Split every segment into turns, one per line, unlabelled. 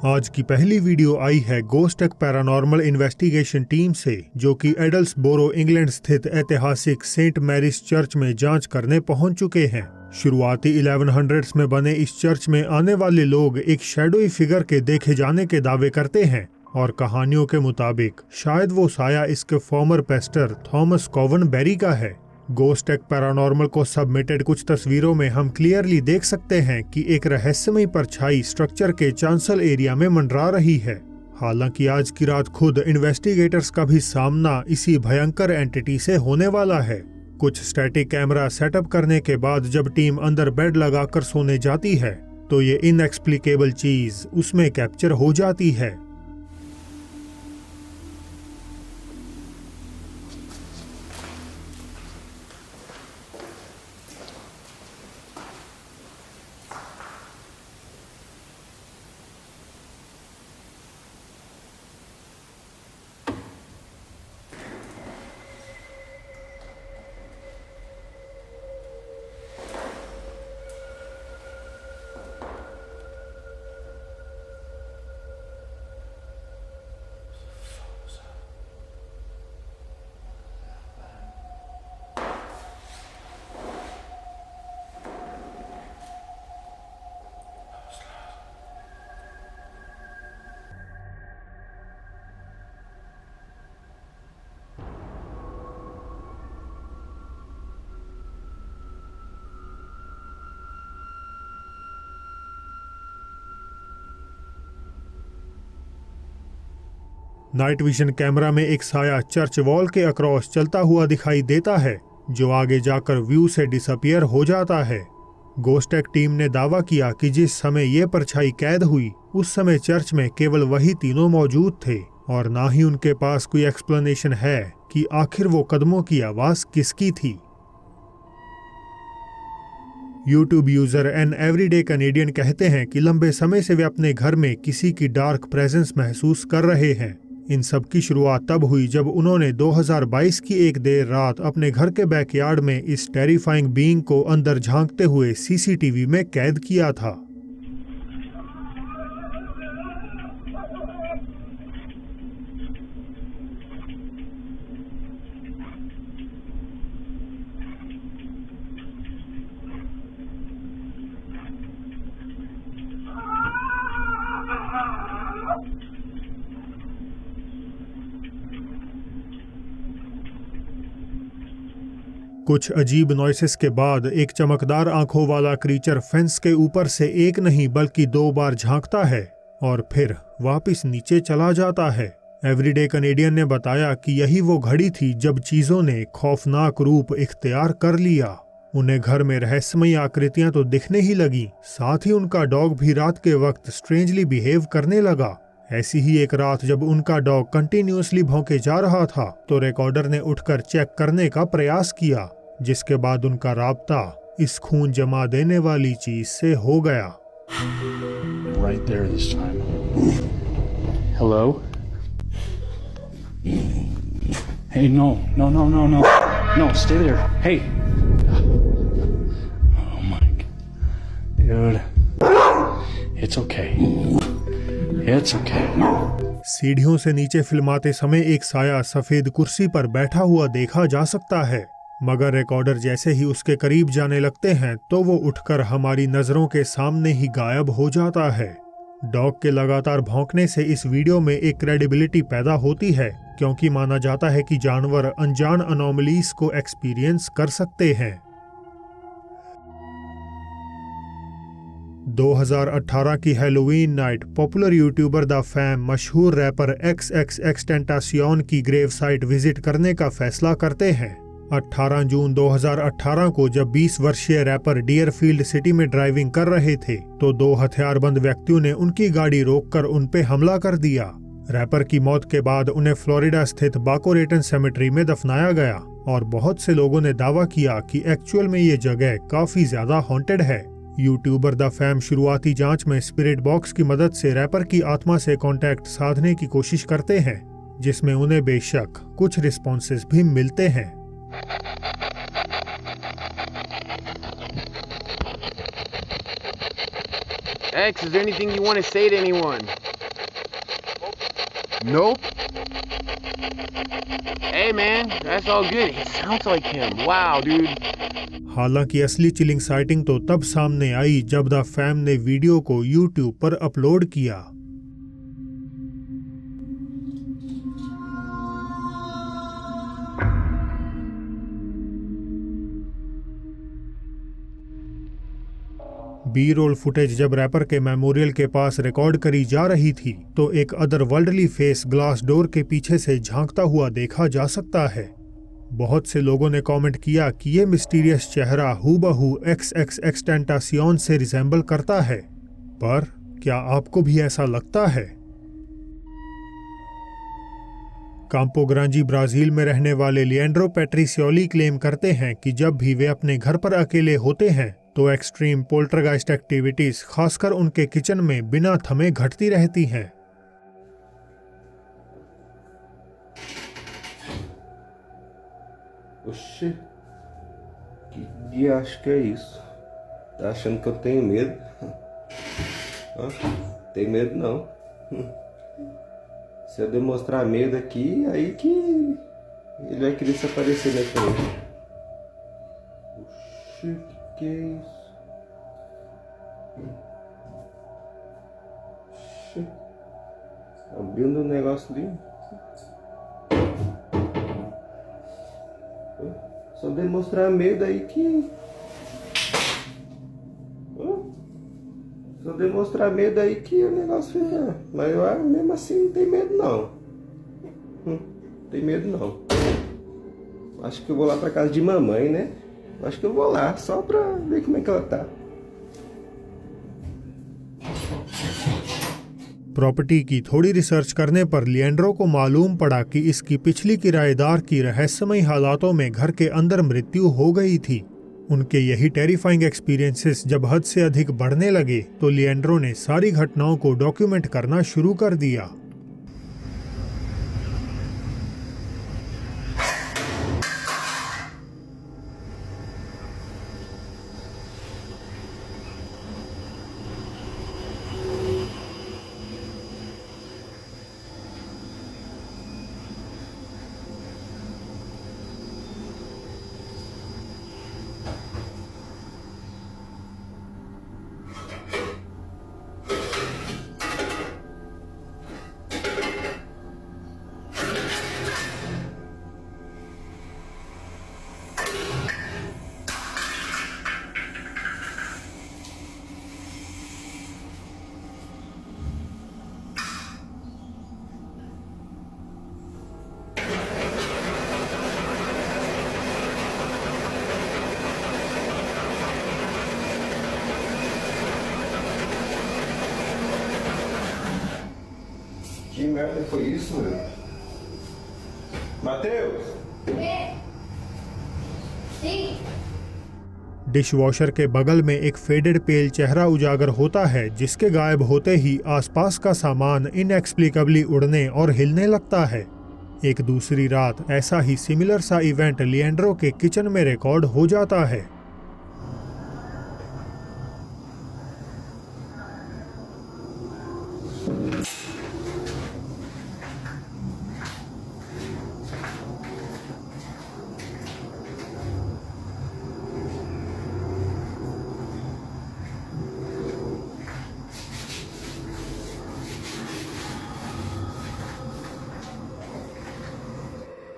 आज की पहली वीडियो आई है गोस्टेक पैरानॉर्मल इन्वेस्टिगेशन टीम से, जो कि एडल्सबोरो इंग्लैंड स्थित ऐतिहासिक सेंट मैरीज चर्च में जांच करने पहुंच चुके हैं। शुरुआती 1100s में बने इस चर्च में आने वाले लोग एक शैडोई फिगर के देखे जाने के दावे करते हैं और कहानियों के मुताबिक शायद वो साया इसके फॉर्मर पेस्टर थॉमस कॉवन बेरी का है। गोस्टेक पैरानॉर्मल को सबमिटेड कुछ तस्वीरों में हम क्लियरली देख सकते हैं कि एक रहस्यमयी परछाई स्ट्रक्चर के चांसल एरिया में मंडरा रही है। हालांकि आज की रात खुद इन्वेस्टिगेटर्स का भी सामना इसी भयंकर एंटिटी से होने वाला है। कुछ स्टैटिक कैमरा सेटअप करने के बाद जब टीम अंदर बेड लगाकर सोने जाती है तो ये इनएक्सप्लिकेबल चीज उसमें कैप्चर हो जाती है। नाइट विजन कैमरा में एक साया चर्च वॉल के अक्रॉस चलता हुआ दिखाई देता है, जो आगे जाकर व्यू से डिसअपियर हो जाता है। गोस्टेक टीम ने दावा किया कि जिस समय ये परछाई कैद हुई उस समय चर्च में केवल वही तीनों मौजूद थे और ना ही उनके पास कोई एक्सप्लेनेशन है कि आखिर वो कदमों की आवाज किसकी थी। YouTube user an everyday Canadian कहते हैं कि लंबे समय से वे अपने घर में किसी की डार्क प्रेजेंस महसूस कर रहे हैं। इन सब की शुरुआत तब हुई जब उन्होंने 2022 की एक देर रात अपने घर के बैकयार्ड में इस टेरिफाइंग बीइंग को अंदर झांकते हुए CCTV में कैद किया था। कुछ अजीब नॉइसेस के बाद एक चमकदार आंखों वाला क्रीचर फेंस के ऊपर से एक नहीं बल्कि 2 बार झांकता है और फिर वापस नीचे चला जाता है। एवरीडे कैनेडियन ने बताया कि यही वो घड़ी थी जब चीजों ने खौफनाक रूप इख्तियार कर लिया। उन्हें घर में रहस्यमयी आकृतियां तो दिखने ही लगी, साथ ही उनका डॉग भी रात के वक्त स्ट्रेंजली बिहेव करने लगा। ऐसी ही एक रात जब उनका डॉग कंटिन्यूअसली भौंके जा रहा था तो रिकॉर्डर ने उठकर चेक करने का प्रयास किया, जिसके बाद उनका राब्ता इस खून जमा देने वाली चीज से हो गया।
Right there this time. Hello? Hey, no, stay there. Hey. Oh my God. Dude. It's okay. It's okay.
सीढ़ियों से नीचे फिल्माते समय एक साया सफेद कुर्सी पर बैठा हुआ देखा जा सकता है, मगर रिकॉर्डर जैसे ही उसके करीब जाने लगते हैं तो वो उठकर हमारी नजरों के सामने ही गायब हो जाता है। डॉग के लगातार भौंकने से इस वीडियो में एक क्रेडिबिलिटी पैदा होती है, क्योंकि माना जाता है कि जानवर अनजान अनोमलीज को एक्सपीरियंस कर सकते हैं। 2018 की Halloween night popular YouTuber the fam मशहूर रैपर XXXTentacion की ग्रेव साइट विजिट करने का फैसला करते हैं। 18 जून 2018 को जब 20 वर्षीय रैपर डियरफील्ड सिटी में ड्राइविंग कर रहे थे तो 2 हथियारबंद व्यक्तियों ने उनकी गाड़ी रोककर उन पे हमला कर दिया। रैपर की मौत के बाद उन्हें फ्लोरिडा स्थित बाको रेटन सेमेट्री में दफनाया गया और बहुत से लोगों ने दावा किया कि एक्चुअल में ये जगह काफी ज्यादा हॉन्टेड है। यूट्यूबर द फैम शुरुआती जांच में स्पिरिट बॉक्स की मदद से रैपर की आत्मा से कांटेक्ट साधने की कोशिश करते हैं, जिसमें उन्हें बेशक कुछ रिस्पॉन्सेस भी मिलते हैं।
X, is there anything you want to say to anyone? Nope. Hey man, that's all good. It sounds like him. Wow, dude.
हालांकि असली चिलिंग साइटिंग तो तब सामने आई जब द फैम ने वीडियो को YouTube पर अपलोड किया। बी रोल फुटेज जब रैपर के मेमोरियल के पास रिकॉर्ड करी जा रही थी तो एक अदरवर्ल्डली फेस ग्लास डोर के पीछे से झांकता हुआ देखा जा सकता है। बहुत से लोगों ने कमेंट किया कि ये मिस्टीरियस चेहरा हूबहू XXX टेंटासियन से रिजेंबल करता है, पर क्या आपको भी ऐसा लगता है? काम्पो ग्रांजी ब्राजील में रहने वाले लिएंड्रो पेट्रिसियोली क्लेम करते हैं कि जब भी वे अपने घर पर अकेले होते हैं तो एक्सट्रीम पोल्टरगाइस्ट एक्टिविटीज खासकर उनके किचन में बिना थमे घटती रहती हैं।
Oxi, que diacho que é isso? Tá achando que eu tenho medo? Hã? Tem medo não. Se eu demonstrar medo aqui, aí que ele vai querer se aparecer na frente. Oxi, que é isso? Oxi, abrindo um negócio ali. Só demonstrar medo aí que... Só demonstrar medo aí que o negócio fica... Mas eu mesmo assim não tem medo não. Não tem medo não. Acho que eu vou lá pra casa de mamãe, né? Acho que eu vou lá, só pra ver como é que ela tá.
Property की थोड़ी research करने पर Leandro को मालूम पड़ा कि इसकी पिछली किराएदार की रहस्यमयी हालातों में घर के अंदर मृत्यु हो गई थी। उनके यही टेरिफाइंग एक्सपीरियंसेस जब हद से अधिक बढ़ने लगे तो लिएंड्रो ने सारी घटनाओं को डॉक्यूमेंट करना शुरू कर दिया।
Que merda foi isso, meu? Matheus!
Dishwasher के बगल में एक फेडेड पेल चेहरा उजागर होता है जिसके गायब होते ही आसपास का सामान इनएक्सप्लिकेबली उड़ने और हिलने लगता है। एक दूसरी रात ऐसा ही सिमिलर सा इवेंट लिएंड्रो के किचन में रिकॉर्ड हो जाता है।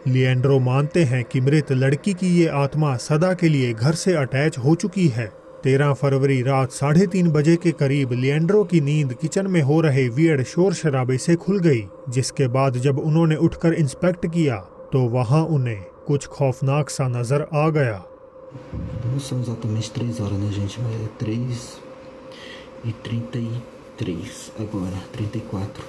लिएंड्रो मानते हैं कि मृत लड़की की ये आत्मा सदा के लिए घर से अटैच हो चुकी है। 13 फरवरी रात 3:30 बजे के करीब लिएंड्रो की नींद किचन में हो रहे वियर्ड शोर शराबे से खुल गई, जिसके बाद जब उन्होंने उठकर इंस्पेक्ट किया तो वहां उन्हें कुछ खौफनाक सा नजर आ गया।
Não são exatamente 3 horas, né, gente? Mas é 3:33 agora, 34.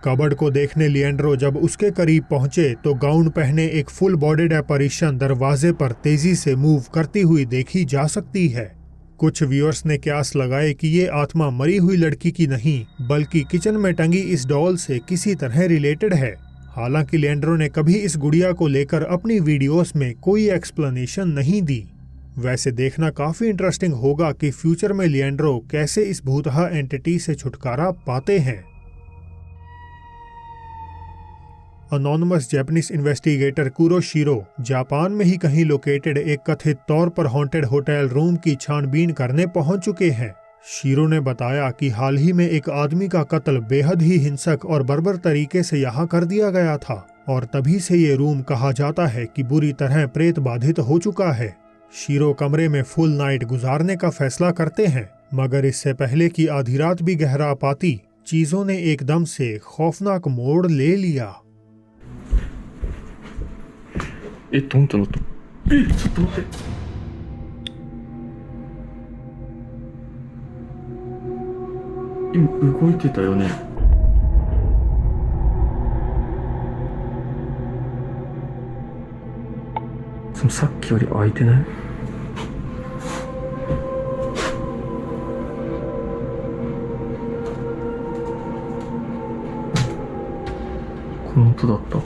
Cupboard को देखने लिएंड्रो जब उसके करीब पहुंचे तो गाउन पहने एक फुल बॉडीड एपarition दरवाजे पर तेजी से मूव करती हुई देखी जा सकती है। कुछ व्यूअर्स ने क्यास लगाए कि ये आत्मा मरी हुई लड़की की नहीं बल्कि किचन में टंगी इस डॉल से किसी तरह रिलेटेड है। हालांकि लिएंड्रो ने कभी इस गुड़िया को लेकर अपनी वीडियोस में कोई एक्सप्लेनेशन नहीं दी। वैसे देखना काफी इंटरेस्टिंग होगा कि फ्यूचर में लिएंड्रो कैसे इस भूतहा एंटिटी से छुटकारा पाते हैं। अनोनिमस जापानीज इन्वेस्टिगेटर कुरोशिरो जापान में ही कहीं लोकेटेड एक कथित तौर पर हॉन्टेड होटल रूम की छानबीन करने पहुंच चुके हैं। शीरो ने बताया कि हाल ही में एक आदमी का कत्ल बेहद ही हिंसक और बर्बर तरीके से यहाँ कर दिया गया था और तभी से ये रूम कहा जाता है कि बुरी तरह प्रेत बाधित हो चुका है। शीरो कमरे में फुल नाइट गुजारने का फैसला करते हैं, मगर इससे पहले कि आधी रात भी गहरा पाती चीजों ने एकदम से खौफनाक मोड़ ले लिया।
え、どんってなった。え、ちょっと待って。今動いてたよね。でもさっきより開いてない？この音だった。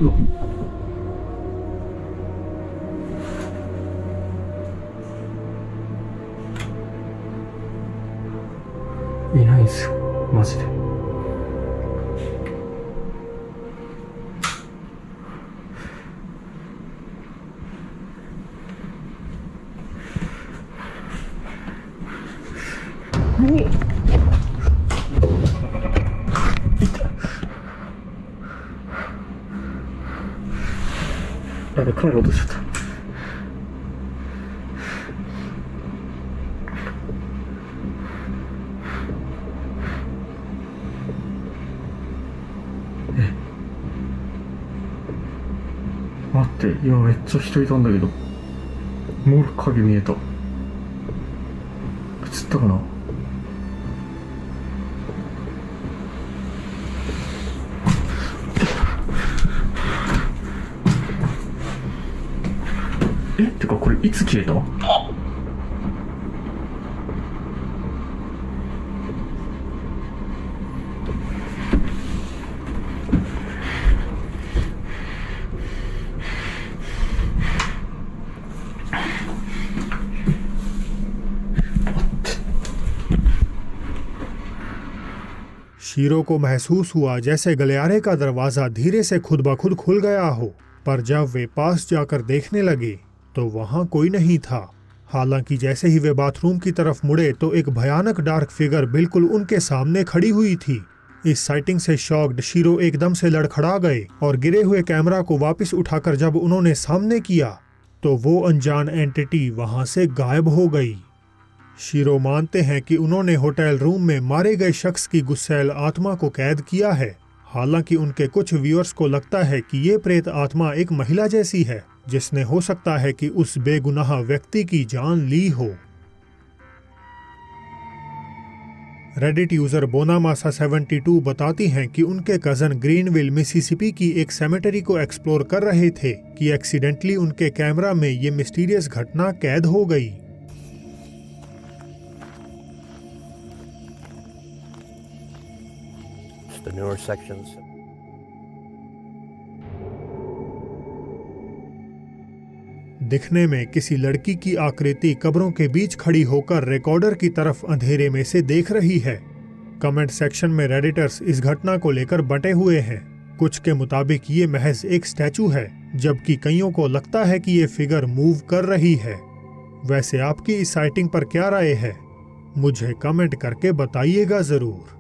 うわ。いないんすよ、マジで。うおっ。やべ、帰ろうとしちゃった。え、待って、今めっちゃ人いたんだけど、もう影見えた。映ったかな。え、ってかこれいつ消えた？शीरो
को महसूस हुआ जैसे गलियारे का दरवाजा धीरे से खुद ब खुद खुल गया हो, पर जब वे पास जाकर देखने लगे तो वहां कोई नहीं था। हालांकि जैसे ही वे बाथरूम की तरफ मुड़े तो एक भयानक डार्क फिगर बिल्कुल उनके सामने खड़ी हुई थी। इस साइटिंग से शॉक्ड शीरो एकदम से लड़खड़ा गए और गिरे हुए कैमरा को वापस उठाकर जब उन्होंने सामने किया तो वो अनजान एंटिटी वहां से गायब हो गई। शीरो मानते हैं कि उन्होंने होटल रूम में मारे गए शख्स की गुस्सैल आत्मा को कैद किया है। हालांकि उनके कुछ व्यूअर्स को लगता है कि ये प्रेत आत्मा एक महिला जैसी है जिसने हो सकता है कि उस बेगुनाह व्यक्ति की जान ली हो। रेडिट यूजर बोनामासा 72 बताती हैं कि उनके कजन ग्रीनविल मिसिसिपी की एक सेमेटरी को एक्सप्लोर कर रहे थे कि एक्सीडेंटली उनके कैमरा में ये मिस्टीरियस घटना कैद हो गई।
The newer sections.
दिखने में किसी लड़की की आकृति कब्रों के बीच खड़ी होकर रिकॉर्डर की तरफ अंधेरे में से देख रही है। कमेंट सेक्शन में रेडिटर्स इस घटना को लेकर बटे हुए हैं। कुछ के मुताबिक ये महज एक स्टैचू है, जबकि कईयों को लगता है कि ये फिगर मूव कर रही है। वैसे आपकी इस साइटिंग पर क्या राय है, मुझे कमेंट करके बताइएगा जरूर।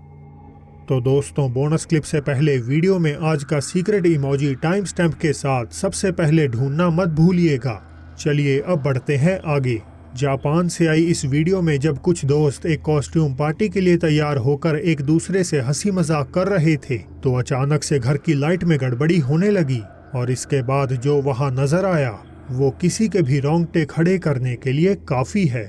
तो दोस्तों, बोनस क्लिप से पहले वीडियो में आज का सीक्रेट इमोजी टाइम स्टैम्प के साथ सबसे पहले ढूंढना मत भूलिएगा। चलिए अब बढ़ते हैं आगे। जापान से आई इस वीडियो में जब कुछ दोस्त एक कॉस्ट्यूम पार्टी के लिए तैयार होकर एक दूसरे से हंसी मजाक कर रहे थे तो अचानक से घर की लाइट में गड़बड़ी होने लगी और इसके बाद जो वहां नजर आया वो किसी के भी रोंगटे खड़े करने के लिए काफी है।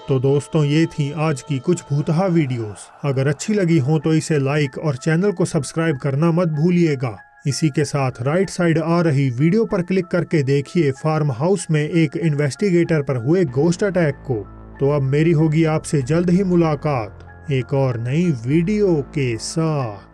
तो दोस्तों, ये थी आज की कुछ भूतहा वीडियोस। अगर अच्छी लगी हो तो इसे लाइक और चैनल को सब्सक्राइब करना मत भूलिएगा। इसी के साथ राइट साइड आ रही वीडियो पर क्लिक करके देखिए फार्म हाउस में एक इन्वेस्टिगेटर पर हुए गोस्ट अटैक को। तो अब मेरी होगी आपसे जल्द ही मुलाकात एक और नई वीडियो के साथ।